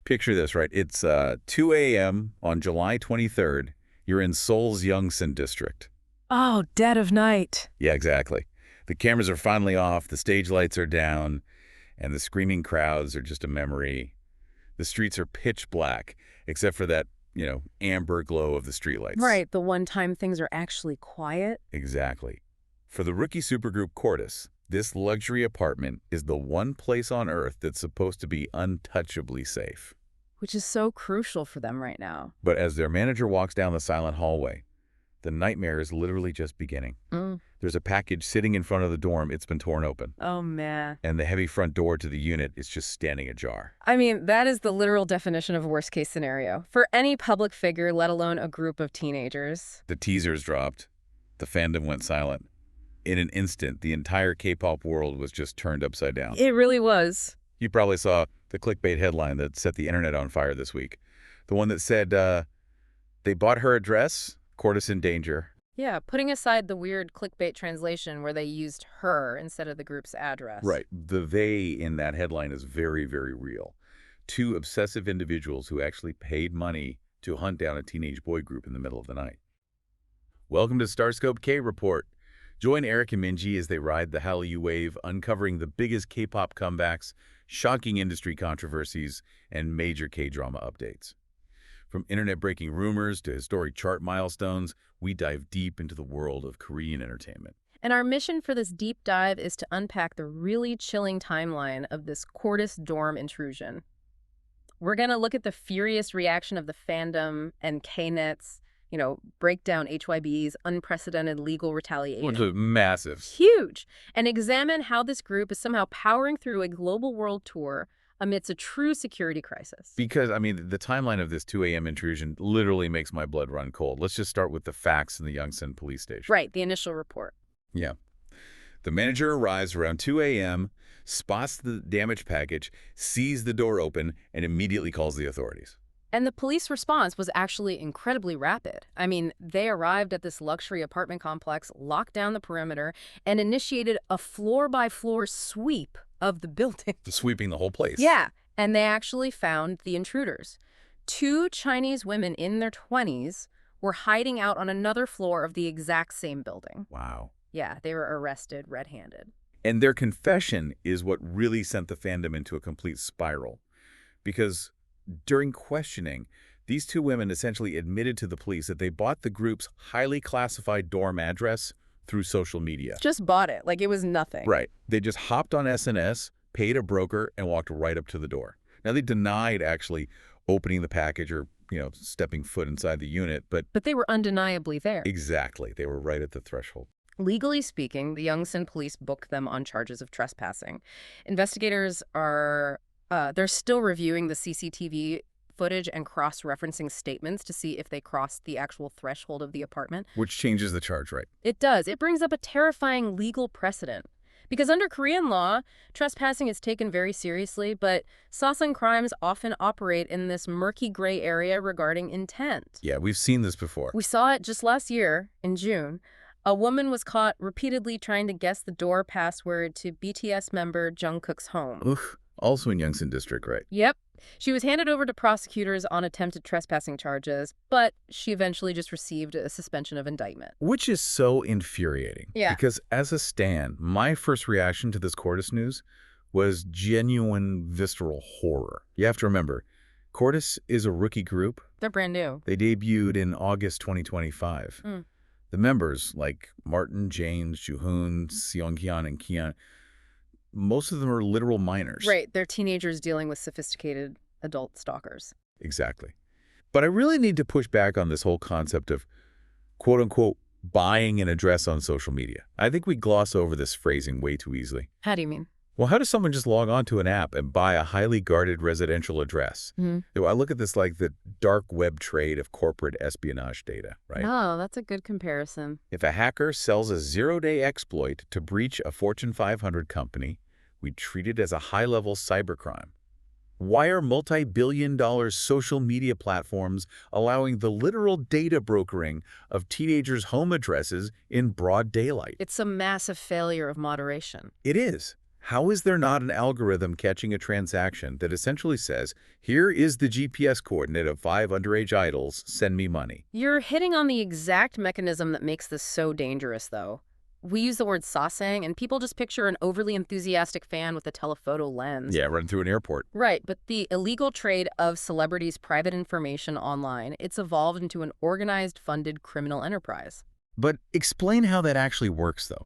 Picture this, right? It's 2 a.m. on July 23rd. You're in Seoul's Yongsan district. Oh, dead of night. Yeah, exactly. The cameras are finally off, the stage lights are down, and the screaming crowds are just a memory. The streets are pitch black, except for that, amber glow of the streetlights. Right, the one time things are actually quiet. Exactly. For the rookie supergroup CORTIS, this luxury apartment is the one place on Earth that's supposed to be untouchably safe. Which is so crucial for them right now. But as their manager walks down the silent hallway, the nightmare is literally just beginning. There's a package sitting in front of the dorm. It's been torn open. Oh, man. And the heavy front door to the unit is just standing ajar. I mean, that is the literal definition of worst-case scenario for any public figure, let alone a group of teenagers. The teasers dropped. The fandom went silent. In an instant, the entire K-pop world was just turned upside down. It really was. You probably saw the clickbait headline that set the internet on fire this week. The one that said, they bought her address, CORTIS in danger. Yeah, putting aside the weird clickbait translation where they used her instead of the group's address. Right. The they in that headline is very, very real. Two obsessive individuals who actually paid money to hunt down a teenage boy group in the middle of the night. Welcome to Starscope K Report. Join Eric and Minji as they ride the Hallyu wave, uncovering the biggest K-pop comebacks, shocking industry controversies, and major K-drama updates. From internet-breaking rumors to historic chart milestones, we dive deep into the world of Korean entertainment. And our mission for this deep dive is to unpack the really chilling timeline of this CORTIS dorm intrusion. We're going to look at the furious reaction of the fandom and K-nets, break down HYBE's unprecedented legal retaliation. Which is massive. Huge. And examine how this group is somehow powering through a global world tour amidst a true security crisis. Because, the timeline of this 2 a.m. intrusion literally makes my blood run cold. Let's just start with the facts in the Yongsan police station. Right, the initial report. Yeah. The manager arrives around 2 a.m., spots the damaged package, sees the door open, and immediately calls the authorities. And the police response was actually incredibly rapid. They arrived at this luxury apartment complex, locked down the perimeter, and initiated a floor-by-floor sweep of the building. Sweeping the whole place. Yeah, and they actually found the intruders. Two Chinese women in their 20s were hiding out on another floor of the exact same building. Wow. Yeah, they were arrested red-handed. And their confession is what really sent the fandom into a complete spiral. Because during questioning, these two women essentially admitted to the police that they bought the group's highly classified dorm address through social media. Just bought it, like it was nothing. Right. They just hopped on SNS, paid a broker, and walked right up to the door. Now, they denied actually opening the package or, stepping foot inside the unit, but they were undeniably there. Exactly. They were right at the threshold. Legally speaking, the Yongsan police booked them on charges of trespassing. Investigators are they're still reviewing the CCTV footage and cross-referencing statements to see if they crossed the actual threshold of the apartment. Which changes the charge, right? It does. It brings up a terrifying legal precedent. Because under Korean law, trespassing is taken very seriously, but Sasaeng crimes often operate in this murky gray area regarding intent. Yeah, we've seen this before. We saw it just last year, in June. A woman was caught repeatedly trying to guess the door password to BTS member Jungkook's home. Oof. Also in Yongsan district, right? Yep. She was handed over to prosecutors on attempted trespassing charges, but she eventually just received a suspension of indictment. Which is so infuriating. Yeah. Because as a stan, my first reaction to this CORTIS news was genuine visceral horror. You have to remember, CORTIS is a rookie group. They're brand new. They debuted in August 2025. The members, like Martin, James, Juhoon, Seonghyun, and Kian, most of them are literal minors. Right. They're teenagers dealing with sophisticated adult stalkers. Exactly. But I really need to push back on this whole concept of, quote-unquote, buying an address on social media. I think we gloss over this phrasing way too easily. How do you mean? Well, how does someone just log on to an app and buy a highly guarded residential address? I look at this like the dark web trade of corporate espionage data, right? Oh, that's a good comparison. If a hacker sells a zero-day exploit to breach a Fortune 500 company, we treat it as a high-level cybercrime. Why are multi-billion-dollar social media platforms allowing the literal data brokering of teenagers' home addresses in broad daylight? It's a massive failure of moderation. It is. How is there not an algorithm catching a transaction that essentially says, here is the GPS coordinate of 5 underage idols, send me money? You're hitting on the exact mechanism that makes this so dangerous, though. We use the word Sasaeng, and people just picture an overly enthusiastic fan with a telephoto lens. Yeah, run through an airport. Right, but the illegal trade of celebrities' private information online, it's evolved into an organized, funded criminal enterprise. But explain how that actually works, though.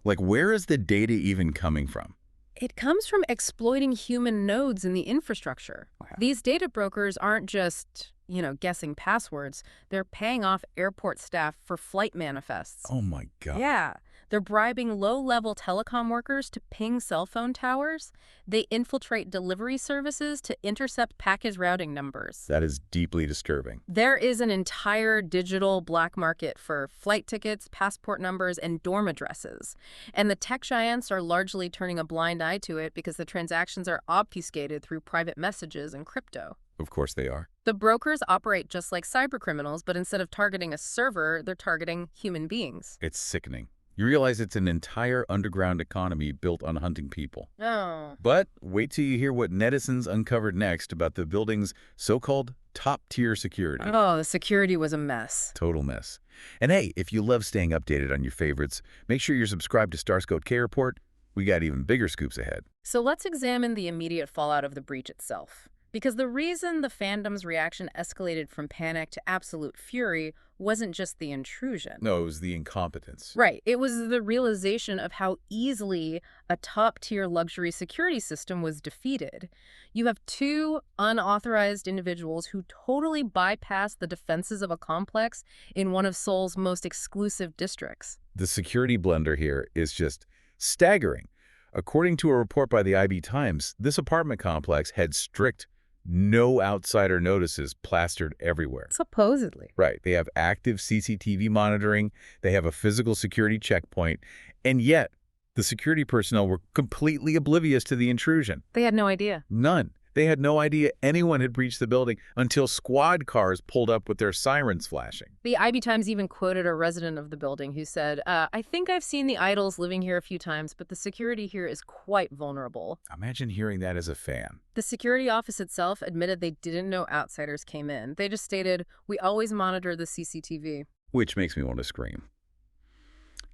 Like, where is the data even coming from? It comes from exploiting human nodes in the infrastructure. Wow. These data brokers aren't just, guessing passwords. They're paying off airport staff for flight manifests. Oh my God. Yeah, they're bribing low-level telecom workers to ping cell phone towers. They infiltrate delivery services to intercept package routing numbers. That is deeply disturbing. There is an entire digital black market for flight tickets, passport numbers, and dorm addresses. And the tech giants are largely turning a blind eye to it because the transactions are obfuscated through private messages and crypto. Of course they are. The brokers operate just like cybercriminals, but instead of targeting a server, they're targeting human beings. It's sickening. You realize it's an entire underground economy built on hunting people. Oh. But wait till you hear what netizens uncovered next about the building's so-called top-tier security. Oh, the security was a mess. Total mess. And hey, if you love staying updated on your favorites, make sure you're subscribed to Starscope K-Report. We got even bigger scoops ahead. So let's examine the immediate fallout of the breach itself. Because the reason the fandom's reaction escalated from panic to absolute fury wasn't just the intrusion. No, it was the incompetence. Right. It was the realization of how easily a top-tier luxury security system was defeated. You have two unauthorized individuals who totally bypassed the defenses of a complex in one of Seoul's most exclusive districts. The security blunder here is just staggering. According to a report by the HYBE Times, this apartment complex had strict no outsider notices plastered everywhere. Supposedly. Right. They have active CCTV monitoring. They have a physical security checkpoint. And yet, the security personnel were completely oblivious to the intrusion. They had no idea. None. They had no idea anyone had breached the building until squad cars pulled up with their sirens flashing. The HYBE Times even quoted a resident of the building who said, I think I've seen the idols living here a few times, but the security here is quite vulnerable. Imagine hearing that as a fan. The security office itself admitted they didn't know outsiders came in. They just stated, we always monitor the CCTV. Which makes me want to scream.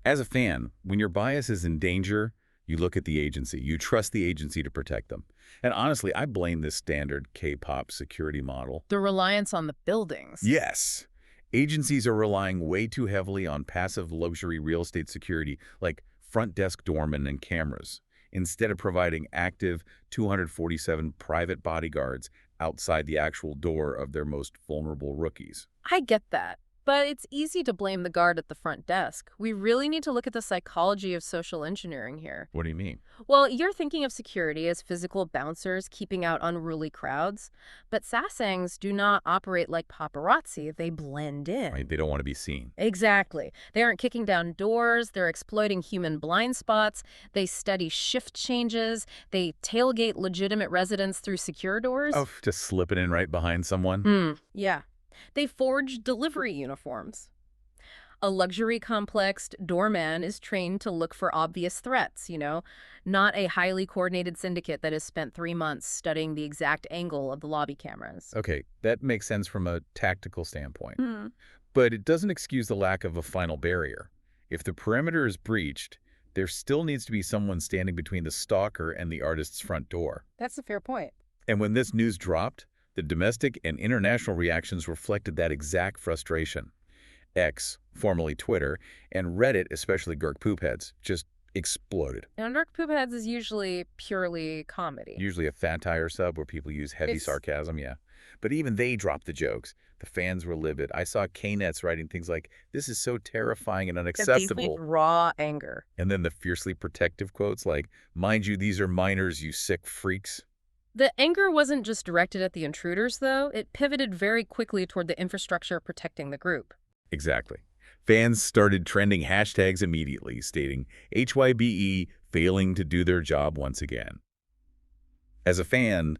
As a fan, when your bias is in danger, you look at the agency. You trust the agency to protect them. And honestly, I blame this standard Kpop security model. The reliance on the buildings. Yes. Agencies are relying way too heavily on passive luxury real estate security like front desk doormen and cameras, instead of providing active 247 private bodyguards outside the actual door of their most vulnerable rookies. I get that. But it's easy to blame the guard at the front desk. We really need to look at the psychology of social engineering here. What do you mean? Well, you're thinking of security as physical bouncers keeping out unruly crowds, but Sasaengs do not operate like paparazzi. They blend in. Right, they don't want to be seen. Exactly. They aren't kicking down doors. They're exploiting human blind spots. They study shift changes. They tailgate legitimate residents through secure doors. Oh, just slipping in right behind someone? Yeah. They forge delivery uniforms. A luxury complex doorman is trained to look for obvious threats, not a highly coordinated syndicate that has spent 3 months studying the exact angle of the lobby cameras. Okay, that makes sense from a tactical standpoint. But it doesn't excuse the lack of a final barrier. If the perimeter is breached, there still needs to be someone standing between the stalker and the artist's front door. That's a fair point. And when this news dropped, the domestic and international reactions reflected that exact frustration. X, formerly Twitter, and Reddit, especially Poopheads, just exploded. And Poopheads is usually purely comedy. Usually a satire sub where people use heavy sarcasm, yeah. But even they dropped the jokes. The fans were livid. I saw Knets writing things like, this is so terrifying and unacceptable. Raw anger. And then the fiercely protective quotes like, mind you, these are minors, you sick freaks. The anger wasn't just directed at the intruders, though. It pivoted very quickly toward the infrastructure protecting the group. Exactly. Fans started trending hashtags immediately, stating HYBE failing to do their job once again. As a fan,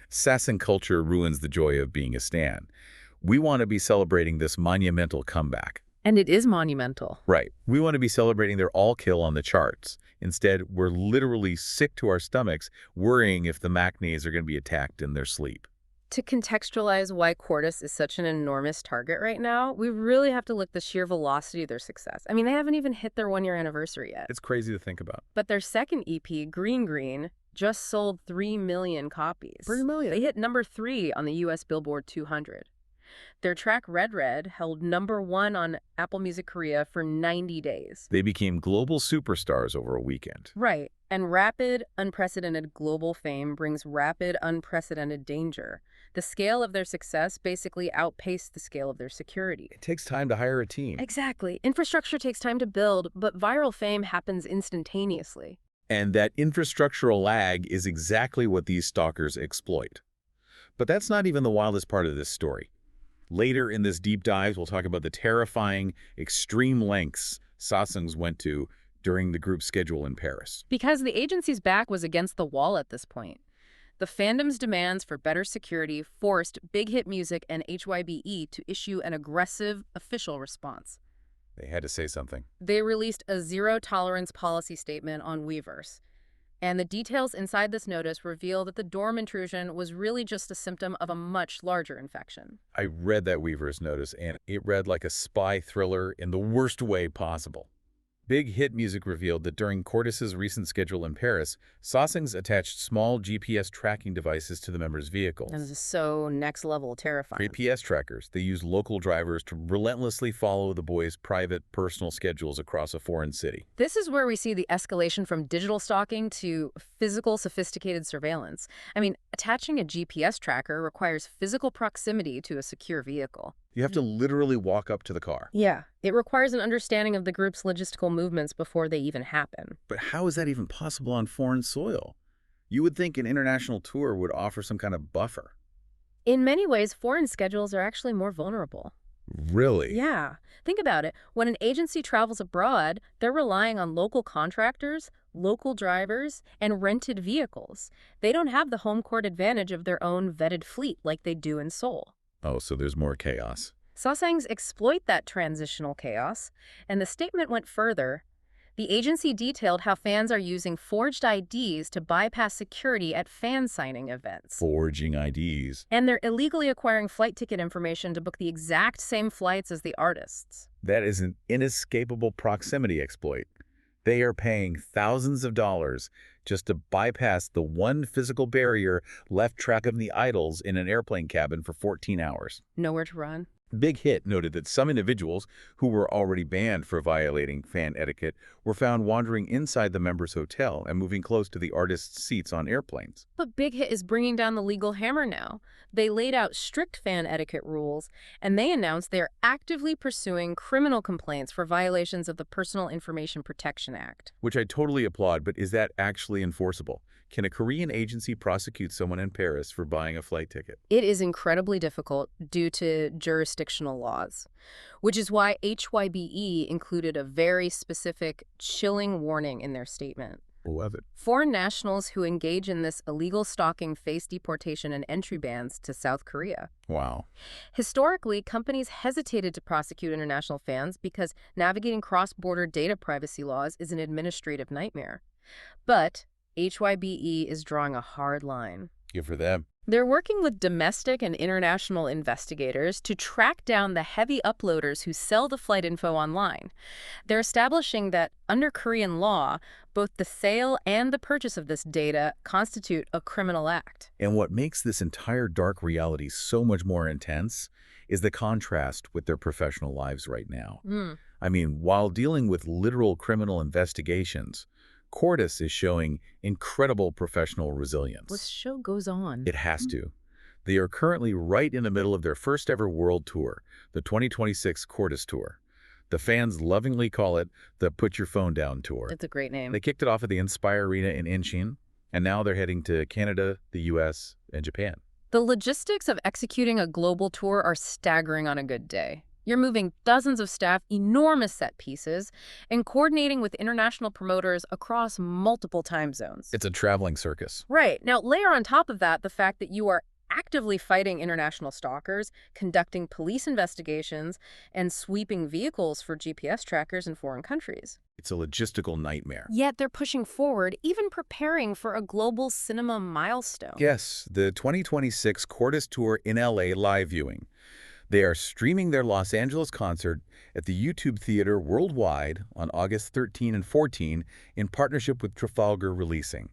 Sasaeng culture ruins the joy of being a stan. We want to be celebrating this monumental comeback. And it is monumental. Right. We want to be celebrating their all-kill on the charts. Instead, we're literally sick to our stomachs, worrying if the Macnays are going to be attacked in their sleep. To contextualize why CORTIS is such an enormous target right now, we really have to look at the sheer velocity of their success. I mean, they haven't even hit their one-year anniversary yet. It's crazy to think about. But their second EP, Green Green, just sold 3 million copies. 3 million? They hit number 3 on the US Billboard 200. Their track Red Red held number 1 on Apple Music Korea for 90 days. They became global superstars over a weekend. Right. And rapid, unprecedented global fame brings rapid, unprecedented danger. The scale of their success basically outpaced the scale of their security. It takes time to hire a team. Exactly. Infrastructure takes time to build, but viral fame happens instantaneously. And that infrastructural lag is exactly what these stalkers exploit. But that's not even the wildest part of this story. Later in this deep dive, we'll talk about the terrifying, extreme lengths Sasaengs went to during the group's schedule in Paris. Because the agency's back was against the wall at this point. The fandom's demands for better security forced Big Hit Music and HYBE to issue an aggressive official response. They had to say something. They released a zero-tolerance policy statement on Weverse. And the details inside this notice reveal that the dorm intrusion was really just a symptom of a much larger infection. I read that Weverse notice, and it read like a spy thriller in the worst way possible. Big Hit Music revealed that during CORTIS's recent schedule in Paris, Sasaengs attached small GPS tracking devices to the members' vehicles. And this is so next-level terrifying. GPS trackers. They used local drivers to relentlessly follow the boys' private, personal schedules across a foreign city. This is where we see the escalation from digital stalking to physical, sophisticated surveillance. I mean, attaching a GPS tracker requires physical proximity to a secure vehicle. You have to literally walk up to the car. Yeah, it requires an understanding of the group's logistical movements before they even happen. But how is that even possible on foreign soil? You would think an international tour would offer some kind of buffer. In many ways, foreign schedules are actually more vulnerable. Really? Yeah. Think about it. When an agency travels abroad, they're relying on local contractors, local drivers, and rented vehicles. They don't have the home court advantage of their own vetted fleet like they do in Seoul. Oh, so there's more chaos. Sasaengs exploit that transitional chaos, and the statement went further. The agency detailed how fans are using forged IDs to bypass security at fan signing events. Forging IDs. And they're illegally acquiring flight ticket information to book the exact same flights as the artists. That is an inescapable proximity exploit. They are paying thousands of dollars just to bypass the one physical barrier left track of the idols in an airplane cabin for 14 hours. Nowhere to run. Big Hit noted that some individuals who were already banned for violating fan etiquette were found wandering inside the members' hotel and moving close to the artists' seats on airplanes. But Big Hit is bringing down the legal hammer now. They laid out strict fan etiquette rules, and they announced they are actively pursuing criminal complaints for violations of the Personal Information Protection Act. Which I totally applaud, but is that actually enforceable? Can a Korean agency prosecute someone in Paris for buying a flight ticket? It is incredibly difficult due to jurisdictional laws, which is why HYBE included a very specific, chilling warning in their statement. Love it. Foreign nationals who engage in this illegal stalking face deportation and entry bans to South Korea. Wow. Historically, companies hesitated to prosecute international fans because navigating cross-border data privacy laws is an administrative nightmare. But HYBE is drawing a hard line. Good for them. They're working with domestic and international investigators to track down the heavy uploaders who sell the flight info online. They're establishing that under Korean law, both the sale and the purchase of this data constitute a criminal act. And what makes this entire dark reality so much more intense is the contrast with their professional lives right now. I mean, while dealing with literal criminal investigations, CORTIS is showing incredible professional resilience. This show goes on. It has to. They are currently right in the middle of their first ever world tour, the 2026 CORTIS Tour. The fans lovingly call it the Put Your Phone Down Tour. It's a great name. They kicked it off at the Inspire Arena in Incheon, and now they're heading to Canada, the US, and Japan. The logistics of executing a global tour are staggering on a good day. You're moving dozens of staff, enormous set pieces, and coordinating with international promoters across multiple time zones. It's a traveling circus. Right. Now, layer on top of that the fact that you are actively fighting international stalkers, conducting police investigations, and sweeping vehicles for GPS trackers in foreign countries. It's a logistical nightmare. Yet they're pushing forward, even preparing for a global cinema milestone. Yes, the 2026 CORTIS tour in LA live viewing. They are streaming their Los Angeles concert at the YouTube Theater worldwide on August 13 and 14 in partnership with Trafalgar Releasing.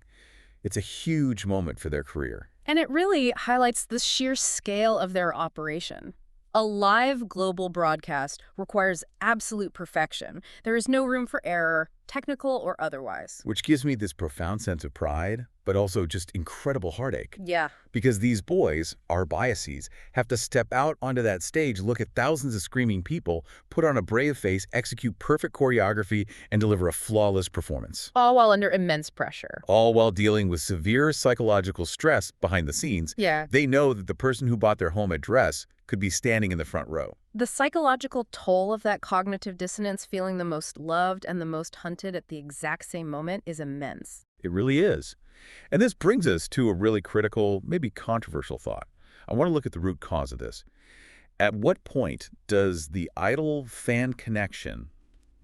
It's a huge moment for their career. And it really highlights the sheer scale of their operation. A live global broadcast requires absolute perfection. There is no room for error, technical or otherwise. Which gives me this profound sense of pride, but also just incredible heartache. Yeah. Because these boys, our biases, have to step out onto that stage, look at thousands of screaming people, put on a brave face, execute perfect choreography, and deliver a flawless performance. All while under immense pressure. All while dealing with severe psychological stress behind the scenes. Yeah. They know that the person who bought their home address could be standing in the front row. The psychological toll of that cognitive dissonance, feeling the most loved and the most hunted at the exact same moment, is immense. It really is. And this brings us to a really critical, maybe controversial thought. I want to look at the root cause of this. At what point does the idol-fan connection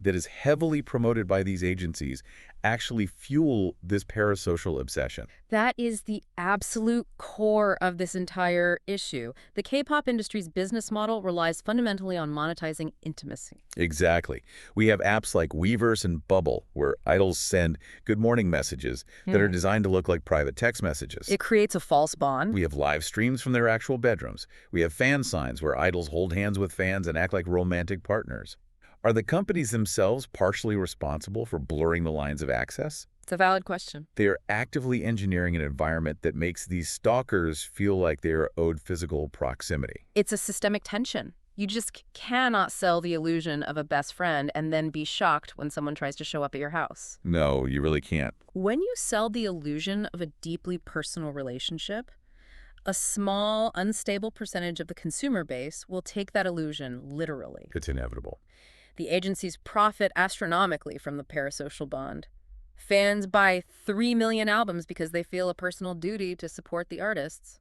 that is heavily promoted by these agencies actually fuel this parasocial obsession? That is the absolute core of this entire issue. The K-pop industry's business model relies fundamentally on monetizing intimacy. Exactly. We have apps like Weverse and Bubble, where idols send good morning messages that are designed to look like private text messages. It creates a false bond. We have live streams from their actual bedrooms. We have fan signs where idols hold hands with fans and act like romantic partners. Are the companies themselves partially responsible for blurring the lines of access? It's a valid question. They are actively engineering an environment that makes these stalkers feel like they are owed physical proximity. It's a systemic tension. You just cannot sell the illusion of a best friend and then be shocked when someone tries to show up at your house. No, you really can't. When you sell the illusion of a deeply personal relationship, a small, unstable percentage of the consumer base will take that illusion literally. It's inevitable. The agencies profit astronomically from the parasocial bond. Fans buy 3 million albums because they feel a personal duty to support the artists.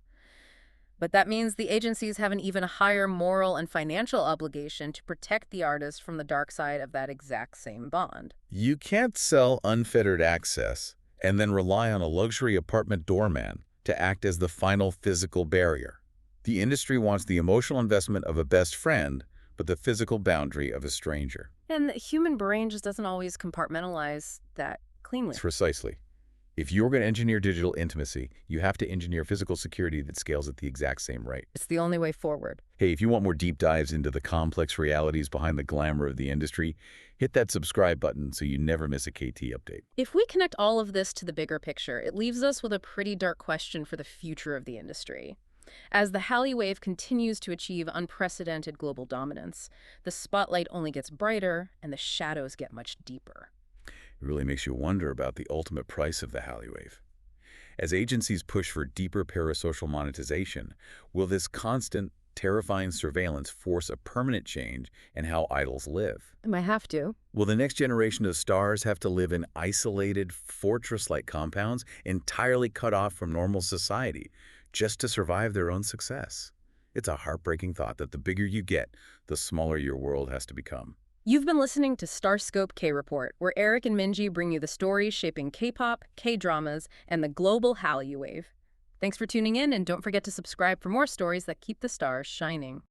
But that means the agencies have an even higher moral and financial obligation to protect the artist from the dark side of that exact same bond. You can't sell unfettered access and then rely on a luxury apartment doorman to act as the final physical barrier. The industry wants the emotional investment of a best friend, but the physical boundary of a stranger. And the human brain just doesn't always compartmentalize that cleanly. Precisely. If you're going to engineer digital intimacy, you have to engineer physical security that scales at the exact same rate. It's the only way forward. Hey, if you want more deep dives into the complex realities behind the glamour of the industry, hit that subscribe button so you never miss a KT update. If we connect all of this to the bigger picture, it leaves us with a pretty dark question for the future of the industry. As the Hallyu wave continues to achieve unprecedented global dominance, the spotlight only gets brighter and the shadows get much deeper. It really makes you wonder about the ultimate price of the Hallyu wave. As agencies push for deeper parasocial monetization, will this constant, terrifying surveillance force a permanent change in how idols live? It might have to. Will the next generation of stars have to live in isolated, fortress-like compounds, entirely cut off from normal society, just to survive their own success? It's a heartbreaking thought that the bigger you get, the smaller your world has to become. You've been listening to Starscope K-Report, where Eric and Minji bring you the stories shaping K-pop, K-dramas, and the global Hallyu wave. Thanks for tuning in, and don't forget to subscribe for more stories that keep the stars shining.